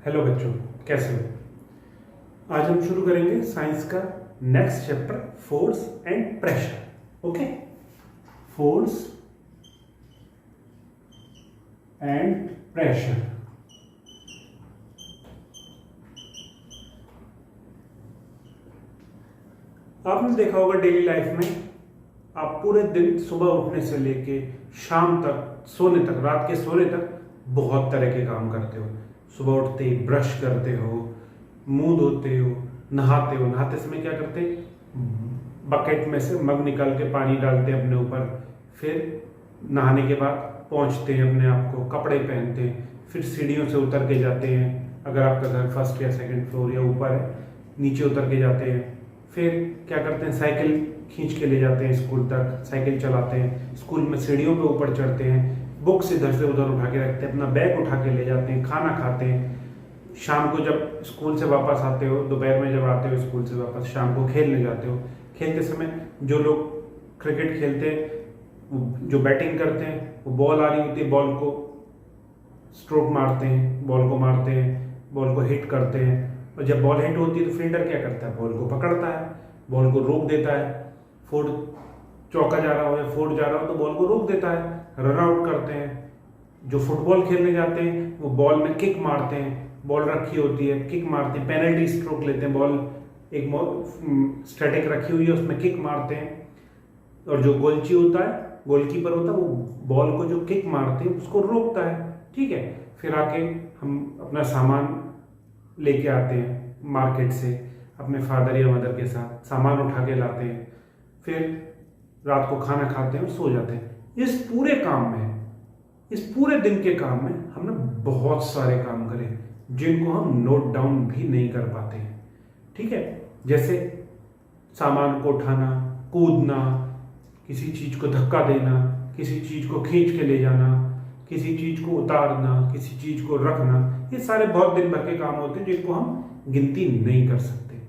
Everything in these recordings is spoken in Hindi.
हेलो बच्चों, कैसे हो। आज हम शुरू करेंगे साइंस का next chapter, force and pressure. Okay, force and pressure. आपने देखा होगा डेली लाइफ में, आप पूरे दिन सुबह उठने से लेके शाम तक सोने तक, रात के सोने तक बहुत तरह के काम करते हो। सुबह उठते ही ब्रश करते हो, मुंह धोते हो, नहाते हो। नहाते समय क्या करते हैं, बकेट में से मग निकाल के पानी डालते हैं अपने ऊपर। फिर नहाने के बाद पोंछते हैं अपने आप को, कपड़े पहनते हैं, फिर सीढ़ियों से उतर के जाते हैं। अगर आपका घर फर्स्ट या सेकंड फ्लोर या ऊपर है, नीचे उतर के जाते हैं। फिर क्या करते हैं, साइकिल खींच के ले जाते हैं स्कूल तक, साइकिल चलाते हैं। स्कूल में सीढ़ियों पे ऊपर चढ़ते हैं, बुक्स इधर से उधर उठा के रखते हैं, अपना बैग उठा के ले जाते हैं, खाना खाते हैं। शाम को जब स्कूल से वापस आते हो, दोपहर में जब आते हो स्कूल से वापस, शाम को खेलने जाते हो। खेलते समय जो लोग क्रिकेट खेलते हैं, जो बैटिंग करते हैं, वो बॉल आ रही होती है, बॉल को स्ट्रोक मारते हैं, बॉल को मारते हैं, बॉल को हिट करते हैं। और जब बॉल हिट होती है तो फील्डर क्या करता है, बॉल को पकड़ता है, बॉल को रोक देता है। फोर चौका जा रहा हो या फोर जा रहा हो तो बॉल को रोक देता है, रन आउट करते हैं। जो फुटबॉल खेलने जाते हैं वो बॉल में किक मारते हैं, बॉल रखी होती है, किक मारते हैं, पेनल्टी स्ट्रोक लेते हैं। बॉल एक स्टैटिक रखी हुई है, उसमें किक मारते हैं। और जो गोलची होता है, गोलकीपर होता है, वो बॉल को जो किक मारते हैं उसको रोकता है। ठीक है, फिर आके हम अपना सामान लेके आते हैं मार्केट से, अपने फादर या मदर के साथ सामान उठा के लाते हैं। फिर रात को खाना खाते हैं और सो जाते हैं। इस पूरे काम में, इस पूरे दिन के काम में हमने बहुत सारे काम करे जिनको हम नोट डाउन भी नहीं कर पाते हैं। ठीक है, जैसे सामान को उठाना, कूदना, किसी चीज को धक्का देना, किसी चीज को खींच के ले जाना, किसी चीज को उतारना, किसी चीज को रखना। ये सारे बहुत दिन भर के काम होते हैं जिनको हम गिनती नहीं कर सकते।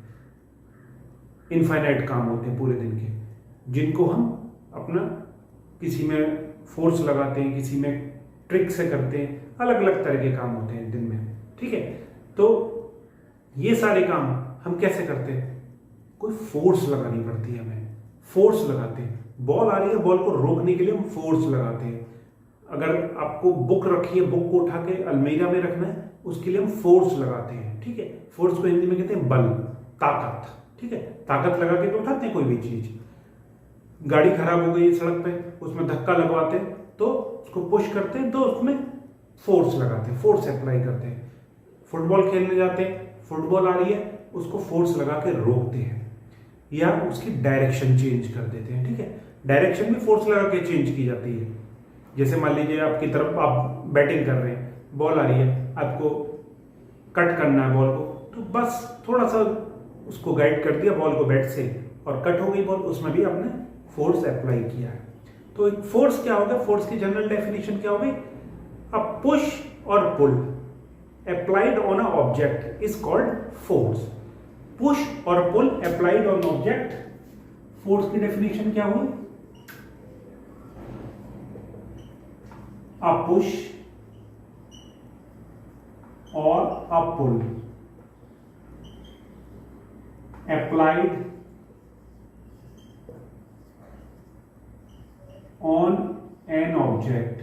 इनफाइनाइट काम होते हैं पूरे दिन के, जिनको हम अपना किसी में फोर्स लगाते हैं, किसी में ट्रिक से करते हैं। अलग अलग तरह के काम होते हैं दिन में। ठीक है, तो ये सारे काम हम कैसे करते हैं, कोई फोर्स लगानी पड़ती है हमें, फोर्स लगाते हैं। बॉल आ रही है, बॉल को रोकने के लिए हम फोर्स लगाते हैं। अगर आपको बुक रखी है, बुक को उठा के अलमीरा में रखना है, उसके लिए हम फोर्स लगाते हैं। ठीक है, फोर्स को हिंदी में कहते हैं बल, ताकत। ठीक है, ताकत लगा के तो उठाते हैं कोई भी चीज। गाड़ी खराब हो गई है सड़क पे, उसमें धक्का लगवाते हैं तो उसको पुश करते हैं, तो उसमें फोर्स लगाते हैं, फोर्स अप्लाई करते हैं। फुटबॉल खेलने जाते हैं, फुटबॉल आ रही है, उसको फोर्स लगा के रोकते हैं या उसकी डायरेक्शन चेंज कर देते हैं। ठीक है, डायरेक्शन भी फोर्स लगा के चेंज की जाती है। जैसे मान लीजिए आपकी तरफ आप बैटिंग कर रहे हैं, बॉल आ रही है, आपको कट करना है बॉल को, तो बस थोड़ा सा उसको गाइड कर दिया बॉल को बैट से, और कट हो गई बॉल, उसमें भी आपने फोर्स अप्लाई किया है। तो एक फोर्स क्या होगा, फोर्स की जनरल डेफिनेशन क्या होगी, a push or pull applied on a object is called force. Push or pull applied on object, force की डेफिनेशन क्या हुई, a push or a pull applied on an object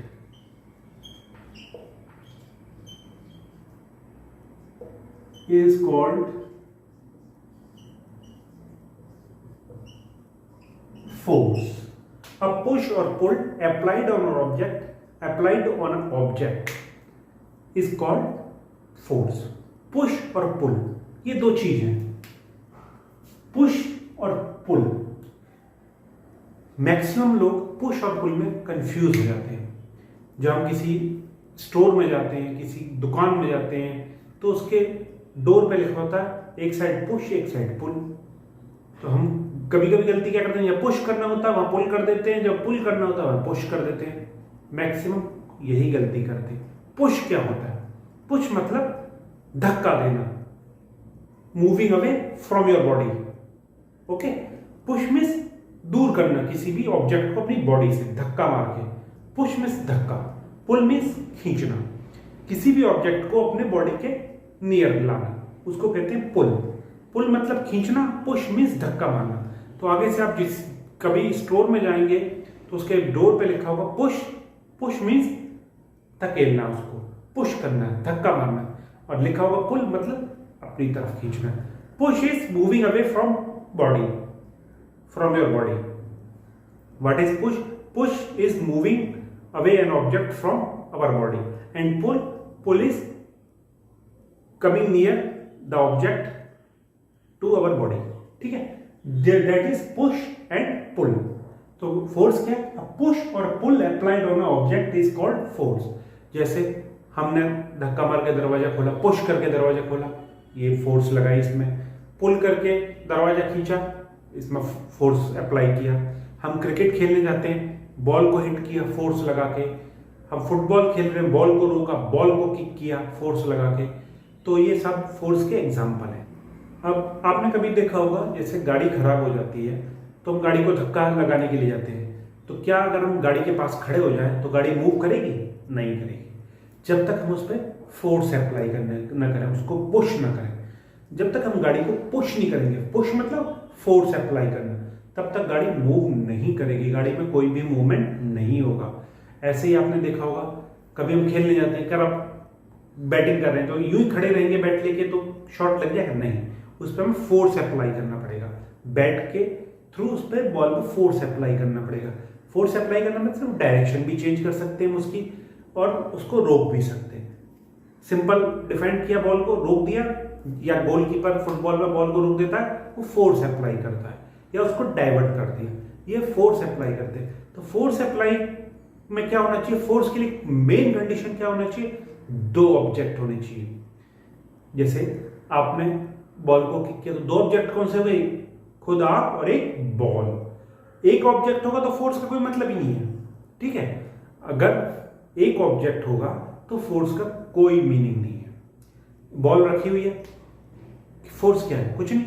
is called force. A push or pull applied on an object is called force. push और pull ये दो चीज हैं। push और pull, मैक्सिमम लोग पुश और पुल में कंफ्यूज हो जाते हैं। जब हम किसी स्टोर में जाते हैं, किसी दुकान में जाते हैं, तो उसके डोर पे लिखा होता है एक साइड पुश, एक साइड पुल। तो हम कभी कभी गलती क्या करते हैं, जब पुश करना होता है वहां पुल कर देते हैं, जब पुल करना होता है वहां पुश कर देते हैं। मैक्सिमम यही गलती करते हैं। पुश क्या होता है, पुश मतलब धक्का देना, moving away from your body. Okay, push means दूर करना किसी भी ऑब्जेक्ट को अपनी बॉडी से धक्का मार के। पुश मीन्स धक्का, पुल मीन्स खींचना, किसी भी ऑब्जेक्ट को अपने बॉडी के नियर लाना, उसको कहते हैं पुल। पुल मतलब खींचना, पुश मीन्स धक्का मारना। तो आगे से आप जिस कभी स्टोर में जाएंगे तो उसके डोर पे लिखा होगा पुश। पुश मीन्स धकेलना, उसको पुश करना, धक्का मारना, और लिखा होगा पुल मतलब अपनी तरफ खींचना। Push is moving away from body, from your body. What is push? Push is moving away an object from our body, and pull is coming near the object to our body. ठीक है, that is push and pull. तो फोर्स क्या है? Push or pull applied on object is called force. जैसे हमने धक्का मार के दरवाजा खोला, पुश करके दरवाजा खोला, ये फोर्स लगाई इसमें। पुल करके दरवाजा खींचा, इसमें फोर्स अप्लाई किया। हम क्रिकेट खेलने जाते हैं, बॉल को हिट किया फोर्स लगा के। हम फुटबॉल खेल रहे हैं, बॉल को रोका, बॉल को किक किया फोर्स लगा के। तो ये सब फोर्स के एग्जाम्पल हैं। अब आपने कभी देखा होगा, जैसे गाड़ी खराब हो जाती है तो हम गाड़ी को धक्का लगाने के लिए जाते हैं, तो क्या अगर हम गाड़ी के पास खड़े हो जाएं तो गाड़ी मूव करेगी? नहीं करेगी, जब तक हम उस पर फोर्स अप्लाई न करें, उसको पुश न करें। जब तक हम गाड़ी को पुश नहीं करेंगे, पुश मतलब फोर्स अप्लाई करना, तब तक गाड़ी मूव नहीं करेगी, गाड़ी में कोई भी मूवमेंट नहीं होगा। ऐसे ही आपने देखा होगा, कभी हम खेलने जाते हैं, अगर आप बैटिंग कर रहे हैं तो यूं ही खड़े रहेंगे बैट लेके तो शॉट लग जाएगा? नहीं, उस पर हमें फोर्स अप्लाई करना पड़ेगा। बैट के थ्रू उस पर बॉल पर फोर्स अप्लाई करना पड़ेगा। फोर्स अप्लाई करना मतलब डायरेक्शन भी चेंज कर सकते हैं उसकी, और उसको रोक भी सकते हैं। सिंपल डिफेंड किया, बॉल को रोक दिया, या गोलकीपर फुटबॉल में बॉल को रोक देता है, वो फोर्स अप्लाई करता है, या उसको डाइवर्ट कर दिया, ये फोर्स अप्लाई करते हैं। तो फोर्स अप्लाई में क्या होना चाहिए? फोर्स के लिए मेन कंडीशन क्या होना चाहिए? दो ऑब्जेक्ट होने चाहिए। जैसे आपने बॉल को किक किया तो दो ऑब्जेक्ट कौन से हुए? खुद आप और एक बॉल। एक ऑब्जेक्ट होगा तो फोर्स का कोई मतलब ही नहीं है। ठीक है, अगर एक ऑब्जेक्ट होगा तो फोर्स का कोई मीनिंग नहीं है। बॉल रखी हुई है, फोर्स क्या है? कुछ नहीं।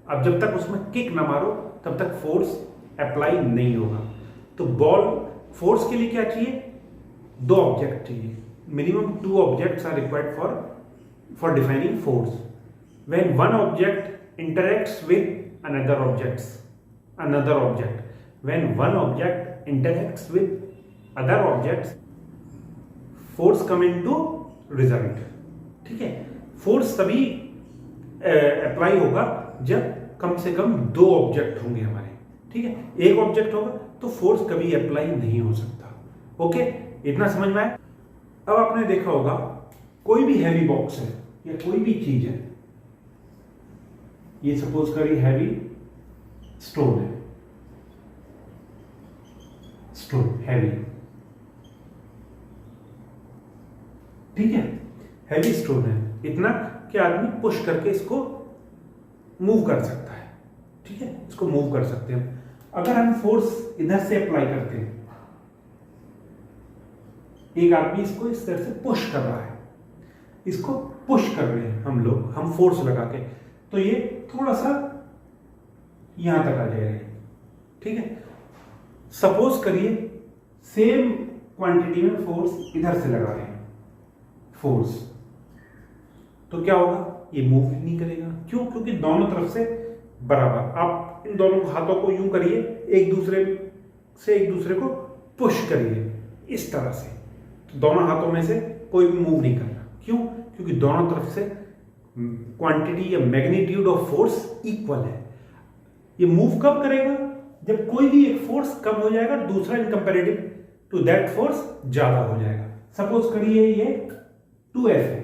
अब जब तक उसमें किक ना मारो तब तक फोर्स अप्लाई नहीं होगा। तो बॉल फोर्स के लिए क्या चाहिए? दो ऑब्जेक्ट चाहिए। Minimum two objects are required for defining force. When one object interacts with another object, when one object interacts with other objects, force come into result। ठीक है, फोर्स तभी अप्लाई होगा जब कम से कम दो ऑब्जेक्ट होंगे हमारे। ठीक है, एक ऑब्जेक्ट होगा तो फोर्स कभी अप्लाई नहीं हो सकता। ओके, इतना समझ में आया? अब आपने देखा होगा, कोई भी हैवी बॉक्स है या कोई भी चीज है, ये सपोज करिए हैवी स्टोन है, स्टोन हैवी, ठीक है, हैवी स्टोन है, इतना कि आदमी पुश करके इसको मूव कर सकता है। ठीक है, इसको मूव कर सकते हैं। अगर हम फोर्स इधर से अप्लाई करते हैं, एक आदमी इसको इस तरह से पुश कर रहा है, इसको पुश कर रहे हैं हम लोग, हम फोर्स लगा के, तो ये थोड़ा सा यहां तक आ जाएगा। ठीक है, सपोज करिए सेम क्वांटिटी में फोर्स इधर से लगा रहे हैं, फोर्स, तो क्या होगा? ये मूव नहीं करेगा। क्यों? क्योंकि दोनों तरफ से बराबर। आप इन दोनों हाथों को यूं करिए, एक दूसरे से एक दूसरे को पुश करिए इस तरह से, तो दोनों हाथों में से कोई भी मूव नहीं करना। क्यों? क्योंकि दोनों तरफ से क्वांटिटी या मैग्नीट्यूड ऑफ फोर्स इक्वल है। ये मूव कब करेगा? जब कोई भी एक फोर्स कम हो जाएगा, दूसरा इन कंपैरेटिव टू दैट फोर्स ज्यादा हो जाएगा। सपोज करिए ये 2F है,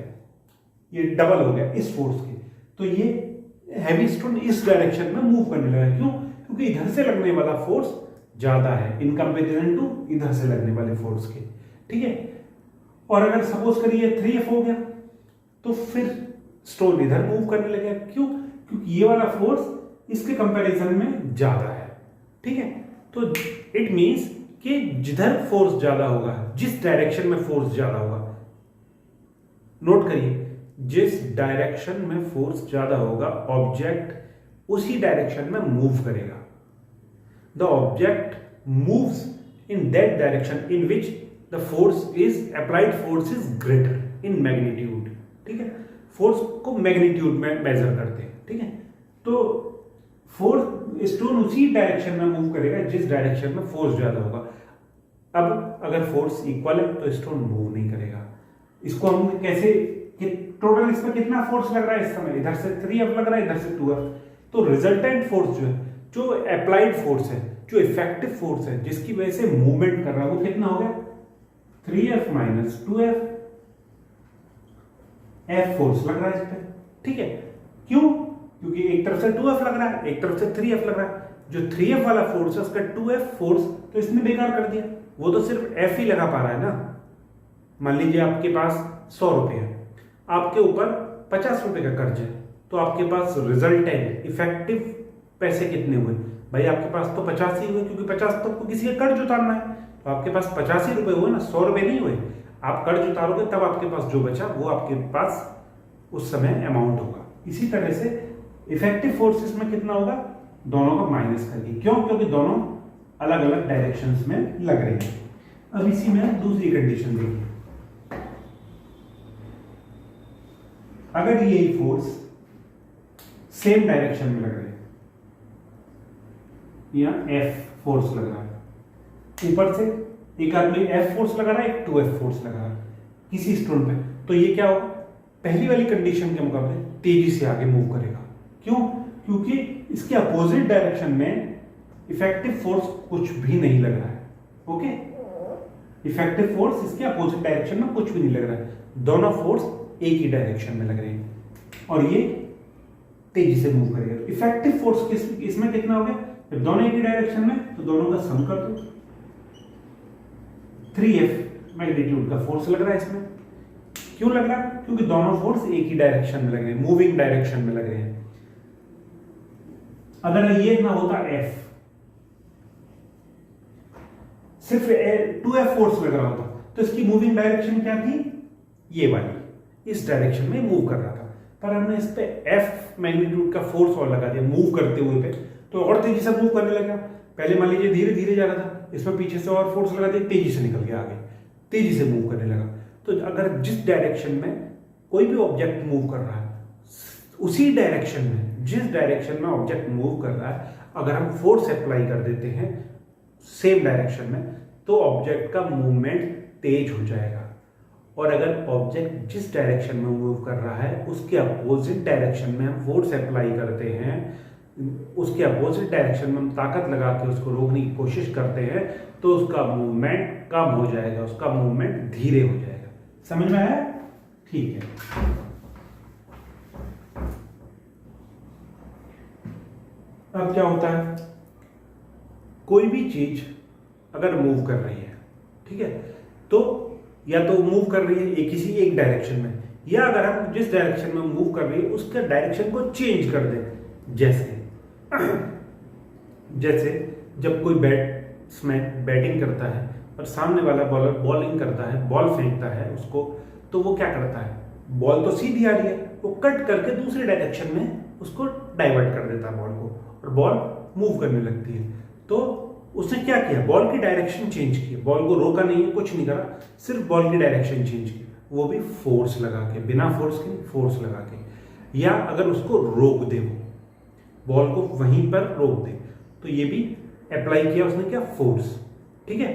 ये डबल हो गया इस फोर्स के, तो ये हैवी स्टोन इस डायरेक्शन में मूव करने लगा। क्यों? क्योंकि इधर से लगने वाला फोर्स ज्यादा है इन कंपेरिजन टू इधर से लगने वाले फोर्स के। ठीक है, और अगर सपोज करिए 3F हो गया, तो फिर स्टोन इधर मूव करने लगेगा। क्यों? क्योंकि ये वाला फोर्स इसके कंपैरिजन में ज्यादा है। ठीक है, तो इट मींस कि जिधर फोर्स ज्यादा होगा, जिस डायरेक्शन में फोर्स ज्यादा होगा, नोट करिए, जिस डायरेक्शन में फोर्स ज्यादा होगा, ऑब्जेक्ट उसी डायरेक्शन में मूव करेगा। The object moves in that direction in which the force is applied force is greater in magnitude. ठीक है, फोर्स को मैग्नीट्यूड में मेजर करते हैं, ठीक है। तो फोर्स, स्टोन उसी डायरेक्शन में मूव करेगा जिस डायरेक्शन में फोर्स ज्यादा होगा। अब अगर फोर्स इक्वल है तो स्टोन मूव नहीं करेगा। इसको हम कैसे, टोटल इस पर कितना फोर्स लग रहा है इस समय, इधर से 3F लग रहा है, इधर से 2F। तो रिजल्टेंट फोर्स जो है, जो अप्लाइड फोर्स है, जो इफेक्टिव फोर्स है, जिसकी वजह से मूवमेंट कर रहा है, वो कितना हो गया 3F minus 2F। F force लग रहा है इस पे, ठीक है। क्यों? क्योंकि एक तरफ से 2F लग रहा है, एक तरफ से 3F लग रहा है। जो 3F वाला फोर्स है उसका 2F फोर्स तो इसने बेकार कर दिया, वो तो सिर्फ F ही लगा पा रहा है ना। मान लीजिए आपके पास 100 रुपए है, आपके ऊपर 50 रुपए का कर्ज है, तो आपके पास रिजल्टेंट इफेक्टिव पैसे कितने हुए भाई? आपके पास तो 50 ही हुए, क्योंकि 50 तो आपको किसी का कर्ज उतारना है, तो आपके पास 50 ही रुपए हुए ना, 100 रुपए नहीं हुए। आप कर्ज उतारोगे तब आपके पास जो बचा वो आपके पास उस समय अमाउंट होगा। इसी तरह से इफेक्टिव फोर्सेस में कितना होगा, दोनों का माइनस करके। क्यों? क्योंकि दोनों अलग अलग डायरेक्शंस में लग रहे हैं। अब इसी में दूसरी कंडीशन देखिए, अगर ये फोर्स सेम डायरेक्शन में लग रहे हैं, या F फोर्स लग रहा है ऊपर से, एक आदमी F फोर्स लगा रहा है, एक 2F फोर्स लगा रहा है किसी स्टोन पे, तो ये क्या होगा, पहली वाली कंडीशन के मुकाबले तेजी से आगे मूव करेगा। क्यों? क्योंकि इसके अपोजिट डायरेक्शन में इफेक्टिव फोर्स कुछ भी नहीं लग रहा है। ओके, इफेक्टिव फोर्स इसके अपोजिट डायरेक्शन में कुछ भी नहीं लग रहा है, दोनों फोर्स एक ही डायरेक्शन में लग रहे हैं और ये तेजी से मूव करेगा। इफेक्टिव फोर्स इसमें कितना हो गया, जब दोनों एक ही डायरेक्शन में तो दोनों का सम कर दो, 3F मैग्नीट्यूड का फोर्स लग रहा है इसमें। क्यों लग रहा है? क्योंकि दोनों फोर्स एक ही डायरेक्शन में लग रहे हैं, मूविंग डायरेक्शन में लग रहे हैं। अगर ये ना होता F, सिर्फ 2F फोर्स लग रहा होता, तो इसकी मूविंग डायरेक्शन क्या थी, ये वाली, इस डायरेक्शन में मूव कर रहा था। पर हमने इस पे F मैग्नीट्यूड का फोर्स और लगा दिया मूव करते हुए पे, तो और तेजी से मूव करने लगा। पहले मान लीजिए धीरे धीरे जा रहा था, इसमें पीछे से और फोर्स लगा दिया, तेजी से निकल गया आगे, तेजी से मूव करने लगा। तो अगर जिस डायरेक्शन में कोई भी ऑब्जेक्ट मूव कर रहा है, उसी डायरेक्शन में, जिस डायरेक्शन में ऑब्जेक्ट मूव कर रहा है, अगर हम फोर्स अप्लाई कर देते हैं सेम डायरेक्शन में, तो ऑब्जेक्ट का मूवमेंट तेज हो जाएगा। और अगर ऑब्जेक्ट जिस डायरेक्शन में मूव कर रहा है उसके अपोजिट डायरेक्शन में हम फोर्स अप्लाई करते हैं, उसके अपोजिट डायरेक्शन में हम ताकत लगा के उसको रोकने की कोशिश करते हैं, तो उसका मूवमेंट कम हो जाएगा, उसका मूवमेंट धीरे हो जाएगा। समझ में आया? ठीक है। अब क्या होता है, कोई भी चीज अगर मूव कर रही है, ठीक है, तो या तो मूव कर रही है किसी एक डायरेक्शन में, या अगर हम जिस डायरेक्शन में मूव कर रही है उसके डायरेक्शन को चेंज कर दें। जैसे जब कोई बैट्समैन बैटिंग करता है और सामने वाला बॉलर बॉलिंग करता है, बॉल फेंकता है उसको, तो वो क्या करता है, बॉल तो सीधी आ रही है, वो कट करके दूसरे डायरेक्शन में उसको डाइवर्ट कर देता है बॉल को, और बॉल मूव करने लगती है। तो उसने क्या किया, बॉल की डायरेक्शन चेंज की, बॉल को रोका नहीं है, कुछ नहीं करा, सिर्फ बॉल की डायरेक्शन चेंज की, वो भी फोर्स लगा के, बिना फोर्स के, फोर्स लगा के। या अगर उसको रोक दे, वो बॉल को वहीं पर रोक दे, तो ये भी अप्लाई किया उसने, क्या, फोर्स। ठीक है,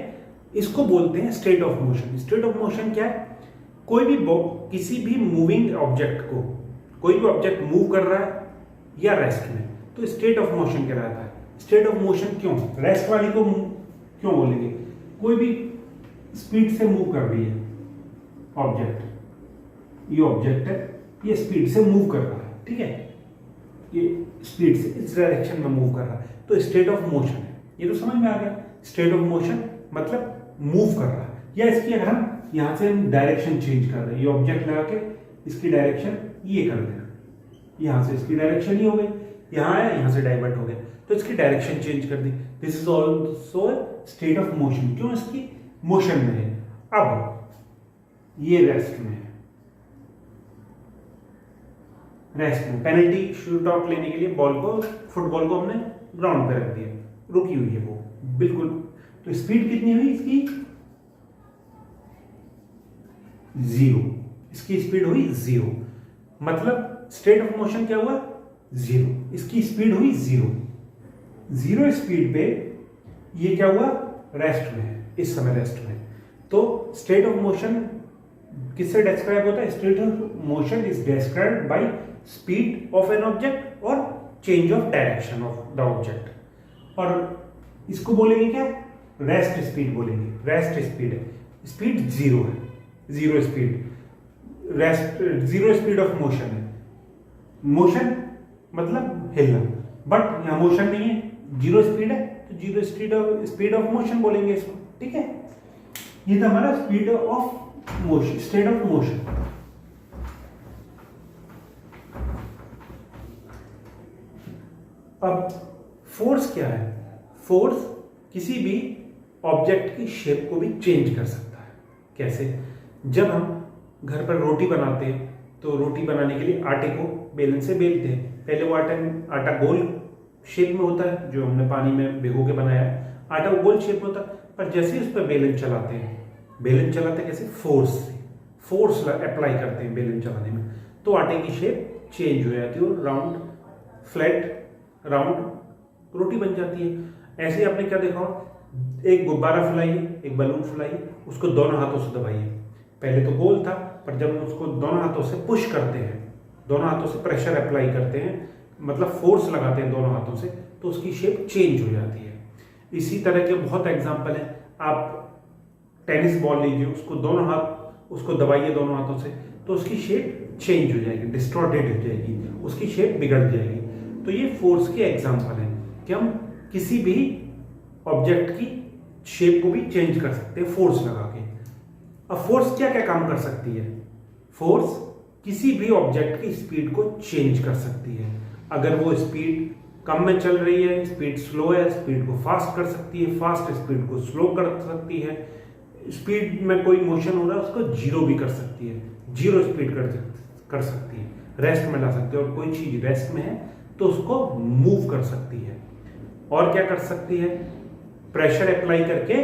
इसको बोलते हैं state of motion. State of motion क्या है, कोई भी किसी भी मूविंग ऑब्जेक्ट को, कोई भी ऑब्जेक्ट मूव कर रहा है या रेस्ट में, तो स्टेट ऑफ मोशन कहलाता है। स्टेट ऑफ मोशन क्यों, रेस्ट वाली को क्यों बोलेंगे, कोई भी स्पीड से मूव कर रही है ऑब्जेक्ट, ये ऑब्जेक्ट है, ये स्पीड से मूव कर रहा है, ठीक है, ये स्पीड से इस डायरेक्शन में मूव कर रहा है, तो स्टेट ऑफ मोशन है। ये तो समझ में आ गया, स्टेट ऑफ मोशन मतलब मूव कर रहा है। या इसकी अगर हम यहां से डायरेक्शन चेंज कर रहे हैं, ये ऑब्जेक्ट लगा के इसकी डायरेक्शन ये कर देना, यहां से इसकी डायरेक्शन ही हो गई, यहां है, यहां से डाइवर्ट हो गया, तो इसकी डायरेक्शन चेंज कर दी। This is also state of motion. क्यों, इसकी मोशन में है। अब ये रेस्ट में है, रेस्ट में पेनल्टी शूट आउट लेने के लिए बॉल को, फुटबॉल को हमने ग्राउंड पे रख दिया, रुकी हुई है वो बिल्कुल, तो स्पीड कितनी हुई इसकी, 0, इसकी स्पीड हुई 0, मतलब स्टेट ऑफ मोशन क्या हुआ, जीरो, इसकी स्पीड हुई जीरो। जीरो स्पीड पे ये क्या हुआ, रेस्ट में है, इस समय रेस्ट में। तो स्टेट ऑफ मोशन किससे डिस्क्राइब होता है, state of motion is described by speed of an object और change of direction of the object. और इसको बोलेंगे क्या, रेस्ट स्पीड बोलेंगे। रेस्ट स्पीड है, स्पीड जीरो है, zero speed, rest zero speed of motion है। मोशन मतलब हिलना, बट यहां मोशन नहीं है, जीरो स्पीड है, तो जीरो स्पीड ऑफ मोशन बोलेंगे इसको। ठीक है, ये था हमारा speed of motion, state of motion. अब फोर्स क्या है, फोर्स किसी भी ऑब्जेक्ट की शेप को भी चेंज कर सकता है। कैसे, जब हम घर पर रोटी बनाते हैं तो रोटी बनाने के लिए आटे को बेलन से बेलते हैं। पहले वो आटा गोल शेप में होता है, जो हमने पानी में भिगो के बनाया है, आटा वो गोल शेप में होता है। पर जैसे ही उस पर बेलन चलाते हैं, बेलन चलाते कैसे, फोर्स से, फोर्स अप्लाई करते हैं बेलन चलाने में, तो आटे की शेप चेंज हो जाती है और राउंड, फ्लैट राउंड रोटी बन जाती है। ऐसे ही आपने क्या देखा, एक गुब्बारा फुलाइए, एक बलून फुलाइए, उसको दोनों हाथों से दबाइए। पहले तो गोल था, पर जब हम उसको दोनों हाथों से पुश करते हैं, दोनों हाथों से प्रेशर अप्लाई करते हैं, मतलब फोर्स लगाते हैं दोनों हाथों से, तो उसकी शेप चेंज हो जाती है। इसी तरह के बहुत एग्जाम्पल हैं। आप टेनिस बॉल लीजिए, उसको दोनों हाथ, उसको दबाइए दोनों हाथों से, तो उसकी शेप चेंज हो जाएगी, डिस्टॉर्टेड हो जाएगी, उसकी शेप बिगड़ जाएगी। तो ये फोर्स के एग्जाम्पल हैं कि हम किसी भी ऑब्जेक्ट की शेप को भी चेंज कर सकते हैं फोर्स लगा के। अब फोर्स क्या क्या काम कर सकती है, फोर्स किसी भी ऑब्जेक्ट की स्पीड को चेंज कर सकती है। अगर वो स्पीड कम में चल रही है, स्पीड स्लो है, स्पीड को फास्ट कर सकती है, फास्ट स्पीड को स्लो कर सकती है, स्पीड में कोई मोशन हो रहा है उसको जीरो भी कर सकती है, जीरो स्पीड कर सकती है, रेस्ट में ला सकती है। और कोई चीज रेस्ट में है तो उसको मूव कर सकती है। और क्या कर सकती है, प्रेशर अप्लाई करके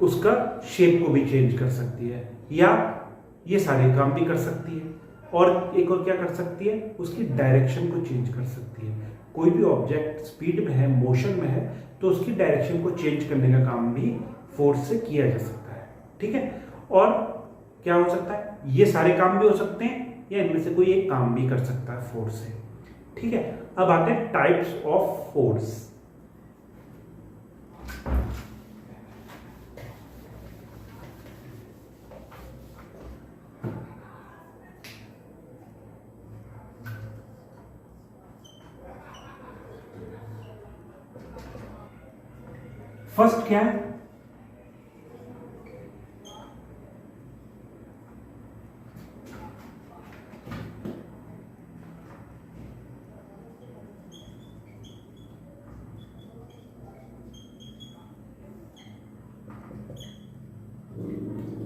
उसका शेप को भी चेंज कर सकती है, या ये सारे काम भी कर सकती है। और एक और क्या कर सकती है, उसकी डायरेक्शन को चेंज कर सकती है। कोई भी ऑब्जेक्ट स्पीड में है, मोशन में है, तो उसकी डायरेक्शन को चेंज करने का काम भी फोर्स से किया जा सकता है। ठीक है, और क्या हो सकता है, ये सारे काम भी हो सकते हैं, या इनमें से कोई एक काम भी कर सकता है फोर्स से। ठीक है, अब आते हैं टाइप्स ऑफ फोर्स। फर्स्ट क्या है,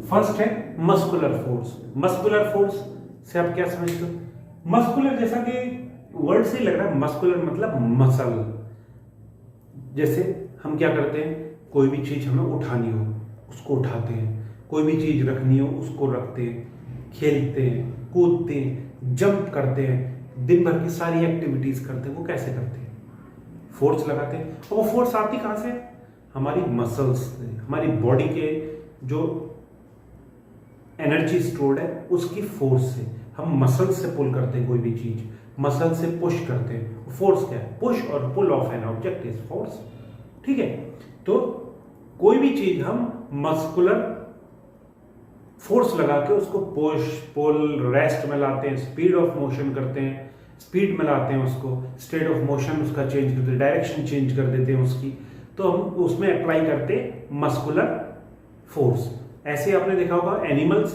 फर्स्ट है मस्कुलर फोर्स। मस्कुलर फोर्स से आप क्या समझते हो, मस्कुलर जैसा कि वर्ड से ही लग रहा है, मस्कुलर मतलब मसल। जैसे हम क्या करते हैं, कोई भी चीज हमें उठानी हो उसको उठाते हैं, कोई भी चीज रखनी हो उसको रखते हैं, खेलते हैं, कूदते हैं, जंप करते हैं, दिन भर की सारी एक्टिविटीज करते हैं। वो कैसे करते हैं, फोर्स लगाते हैं। और वो फोर्स आती कहां से, हमारी मसल्स से, हमारी बॉडी के जो एनर्जी स्टोर्ड है उसकी फोर्स से। हम मसल से पुल करते हैं, कोई भी चीज मसल से पुश करते हैं। फोर्स क्या है, push or pull of an object is force. ठीक है, तो कोई भी चीज हम मस्कुलर फोर्स लगा के उसको पुश पुल रेस्ट में लाते हैं, स्पीड ऑफ मोशन करते हैं, स्पीड में लाते हैं उसको, स्टेट ऑफ मोशन उसका चेंज करते हैं, डायरेक्शन चेंज कर देते हैं उसकी, तो हम उसमें अप्लाई करते हैं मस्कुलर फोर्स। ऐसे आपने देखा होगा एनिमल्स,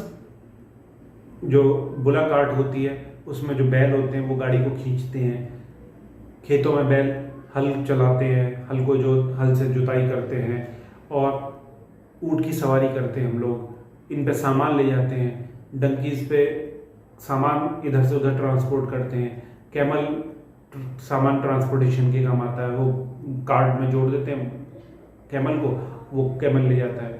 जो बुला कार्ट होती है उसमें जो बैल होते हैं वो गाड़ी को खींचते हैं, खेतों में बैल हल चलाते हैं, हल को जो हल से जुताई करते हैं, और ऊंट की सवारी करते हैं हम लोग, इन पे सामान ले जाते हैं, डंकीज पे सामान इधर से उधर ट्रांसपोर्ट करते हैं, कैमल सामान ट्रांसपोर्टेशन के काम आता है, वो कार्ट में जोड़ देते हैं कैमल को, वो कैमल ले जाता है।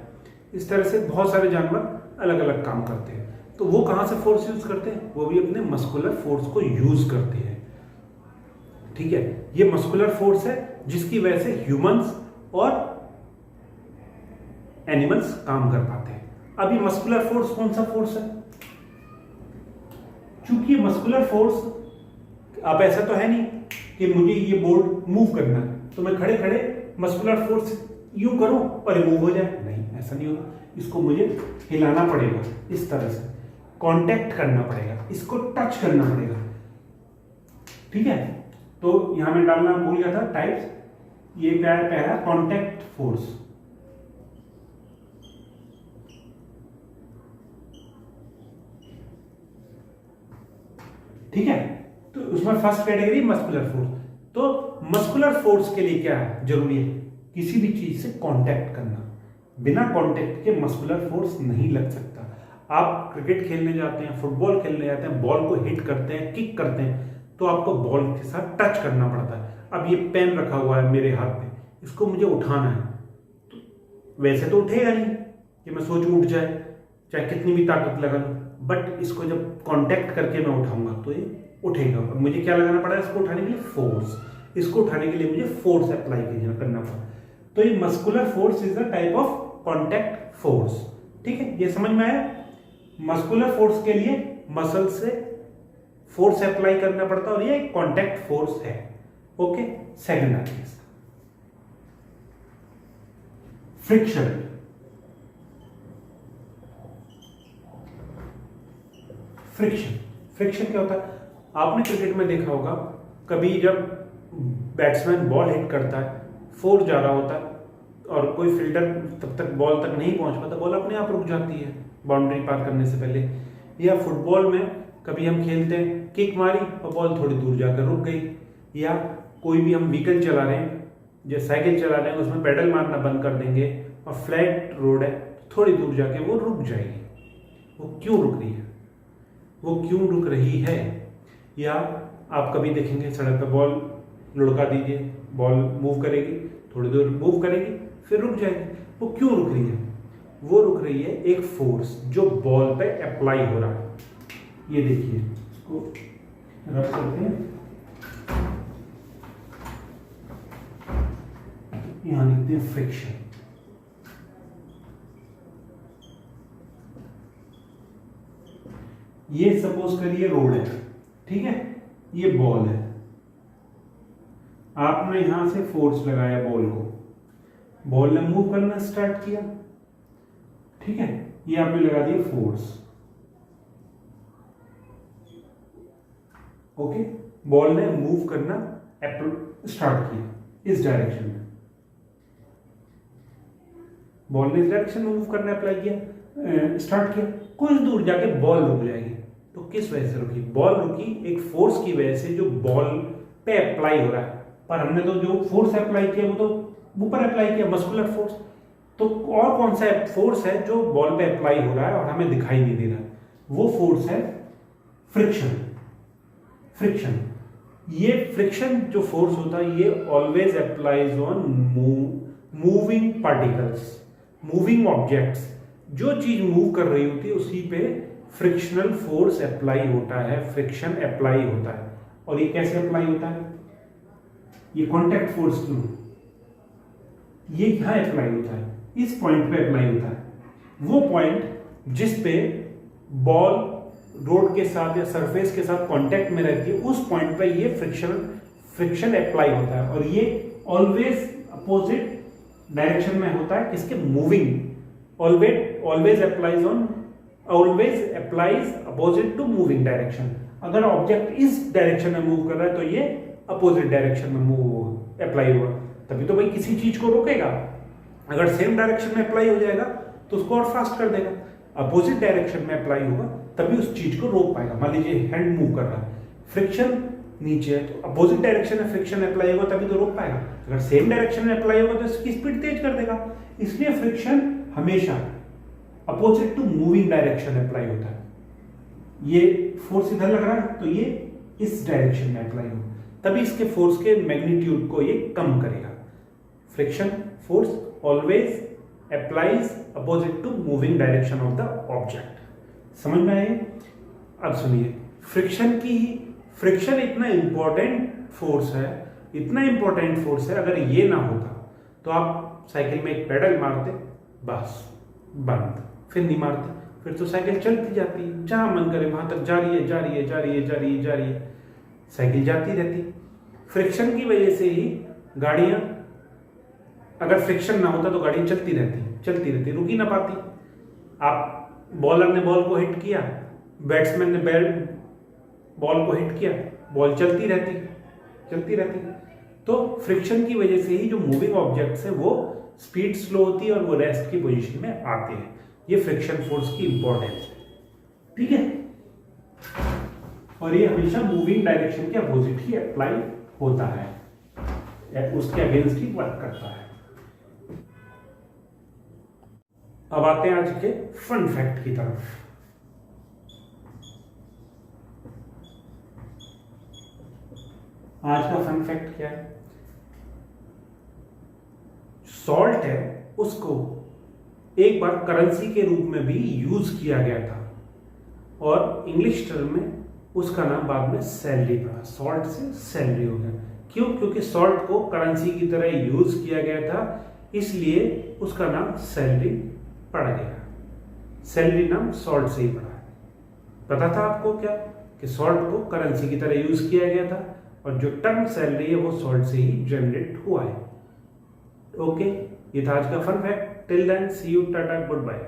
इस तरह से बहुत सारे जानवर अलग अलग काम करते हैं। तो वो कहाँ से फोर्स यूज करते हैं? वो भी अपने मस्कुलर फोर्स को यूज करते हैं। ठीक है, ये मस्कुलर फोर्स है जिसकी वजह से ह्यूमंस और एनिमल्स काम कर पाते हैं। अब ये मस्कुलर फोर्स कौन सा फोर्स है? चूंकि मस्कुलर फोर्स, अब ऐसा तो है नहीं कि मुझे ये बोर्ड मूव करना है तो मैं खड़े खड़े मस्कुलर फोर्स यूं करूं और ये मूव हो जाए, नहीं, ऐसा नहीं होगा। इसको मुझे हिलाना पड़ेगा, इस तरह से कांटेक्ट करना पड़ेगा, इसको टच करना पड़ेगा। ठीक है, तो यहां में डालना भूल गया था टाइप्स। ये क्या है? पहला कांटेक्ट फोर्स, ठीक है। तो उसमें फर्स्ट कैटेगरी मस्कुलर फोर्स। तो मस्कुलर फोर्स के लिए क्या है जरूरी है? किसी भी चीज से कांटेक्ट करना। बिना कांटेक्ट के मस्कुलर फोर्स नहीं लग सकता। आप क्रिकेट खेलने जाते हैं, फुटबॉल खेलने जाते हैं, बॉल को हिट करते हैं, किक करते हैं, तो आपको बॉल के साथ टच करना पड़ता है। अब ये पेन रखा हुआ है मेरे हाथ में, इसको मुझे उठाना है, तो वैसे तो उठेगा नहीं कि मैं सोचूं उठ जाए, चाहे कितनी भी ताकत लगा लूं, बट इसको जब कांटेक्ट करके मैं उठाऊंगा तो ये उठेगा। और मुझे क्या लगाना पड़ा? इसको उठाने के लिए फोर्स। इसको उठाने के लिए मुझे फोर्स अप्लाई करना पड़ा। तो ये muscular force is a type of contact force. ठीक है, ये समझ में आया? मस्कुलर फोर्स के लिए मसल से फोर्स अप्लाई करना पड़ता है और ये कांटेक्ट फोर्स है। ओके, सेकंड आ गया फ्रिक्शन। फ्रिक्शन क्या होता है? आपने क्रिकेट में देखा होगा, कभी जब बैट्समैन बॉल हिट करता है, फोर्स जा रहा होता है और कोई फील्डर तब तक बॉल तक नहीं पहुंच पाता, बॉल अपने आप रुक जाती है बाउंड्री पार करने से पहले। या फुटबॉल में कभी हम खेलते हैं, किक मारी और बॉल थोड़ी दूर जाकर रुक गई। या कोई भी हम व्हीकल चला रहे हैं, जैसे साइकिल चला रहे हैं, उसमें पेडल मारना बंद कर देंगे और फ्लैट रोड है, थोड़ी दूर जाके वो रुक जाएगी। वो क्यों रुक रही है? वो क्यों रुक रही है? या आप कभी देखेंगे सड़क पर बॉल लुढ़का दीजिए, बॉल मूव करेगी, थोड़ी देर मूव करेगी, फिर रुक जाएगी। वो क्यों रुक रही है? वो रुक रही है एक फोर्स जो बॉल पे अप्लाई हो रहा है। ये देखिए, इसको रब करते हैं, यहां लिखते हैं फ्रिक्शन। ये सपोज करिए रोड है, ठीक है, ये बॉल है, आपने यहां से फोर्स लगाया बॉल को, बॉल ने मूव करना स्टार्ट किया, ठीक है, ये आपने लगा दिया फोर्स। ओके, बॉल ने मूव करना स्टार्ट किया इस डायरेक्शन में, बॉल ने इस डायरेक्शन में मूव करना अप्लाई किया, स्टार्ट किया, कुछ दूर जाके बॉल रुक जाएगी। तो किस वजह से रुकी? बॉल रुकी एक फोर्स की वजह से जो बॉल पे अप्लाई हो रहा है, पर हमने तो जो फोर्स अप्लाई किया वो तो ऊपर अप्लाई किया, मस्कुलर फोर्स। तो और कौन सा फोर्स है जो बॉल पे अप्लाई हो रहा है और हमें दिखाई नहीं दे रहा? वो फोर्स है फ्रिक्शन। फ्रिक्शन, ये फ्रिक्शन जो फोर्स होता है ये always applies on moving particles, moving objects. जो चीज मूव कर रही होती है उसी पे फ्रिक्शनल फोर्स अप्लाई होता है, फ्रिक्शन अप्लाई होता है। और ये कैसे अप्लाई होता है? ये कांटेक्ट फोर्स क्यों? ये यहां अप्लाई होता है, इस पॉइंट पे अप्लाई होता है। वो पॉइंट जिस पे बॉल रोड के साथ या सरफेस के साथ कांटेक्ट में रहती है, उस पॉइंट पे ये फ्रिक्शन अप्लाई होता है। और ये ऑलवेज अपोजिट डायरेक्शन में होता है, किसके? Moving. Always applies opposite to moving direction. अगर ऑब्जेक्ट इस डायरेक्शन में मूव कर रहा है तो ये अपोजिट डायरेक्शन में मूव अप्लाई होगा, तभी तो भाई किसी चीज को रोकेगा। अगर सेम डायरेक्शन में अप्लाई हो जाएगा तो उसको और फास्ट कर देगा, अपोजिट डायरेक्शन में अप्लाई होगा तभी उस चीज को रोक पाएगा। मान लीजिए हैंड मूव कर रहा है, फ्रिक्शन नीचे है तो अपोजिट डायरेक्शन में फ्रिक्शन अप्लाई होगा तभी तो रोक पाएगा। अगर सेम डायरेक्शन में अप्लाई होगा तो इसकी स्पीड तेज कर देगा। इसलिए फ्रिक्शन हमेशा opposite to moving direction apply होता है। ये फोर्स इधर लग रहा है तो ये इस डायरेक्शन में अप्लाई होगा, तभी इसके फोर्स के मैग्नीट्यूड को ये कम करेगा। Friction force always applies opposite to moving direction of the object. समझ में आए? अब सुनिए, फ्रिक्शन इतना इंपॉर्टेंट फोर्स है, इतना इंपॉर्टेंट फोर्स है, अगर ये ना होता तो आप साइकिल में एक पेडल मारते, बस बंद, फिर नहीं मारते, फिर तो साइकिल चलती जाती, जहां मन करे वहां तक जा रही है, जा रही है, जा रही है, जा रही है, जा रही है, साइकिल जाती रहती। फ्रिक्शन की वजह से ही गाड़ियां, अगर फ्रिक्शन ना होता तो गाड़ी चलती रहती, रुक ही ना पाती। आप बॉलर ने बॉल को हिट किया, बैट्समैन ने बॉल को हिट किया, बॉल चलती रहती। तो फ्रिक्शन की वजह से ही जो मूविंग ऑब्जेक्ट्स है वो स्पीड स्लो होती है और वो रेस्ट की पोजीशन में आते हैं। ये फ्रिक्शन फोर्स की इंपॉर्टेंस है, ठीक है। और ये हमेशा मूविंग डायरेक्शन के अपोजिट ही अप्लाई होता है, उसके अगेंस्ट ही वर्क करता है। अब आते हैं आज के फन फैक्ट की तरफ। आज का फन फैक्ट क्या है? सॉल्ट है, उसको एक बार करेंसी के रूप में भी यूज किया गया था और इंग्लिश टर्म में उसका नाम बाद में सैलरी पड़ा। सॉल्ट से सैलरी हो गया। क्यों? क्योंकि सॉल्ट को करेंसी की तरह यूज किया गया था, इसलिए उसका नाम सैलरी पड़ गया। सैलरी नाम सॉल्ट से ही पड़ा है। पता था आपको क्या कि सॉल्ट को करेंसी की तरह यूज किया गया था और जो टर्म सैलरी है वो सॉल्ट से ही जनरेट हुआ है। ओके, ये था आज का fun fact. Till then see you, tata, good bye.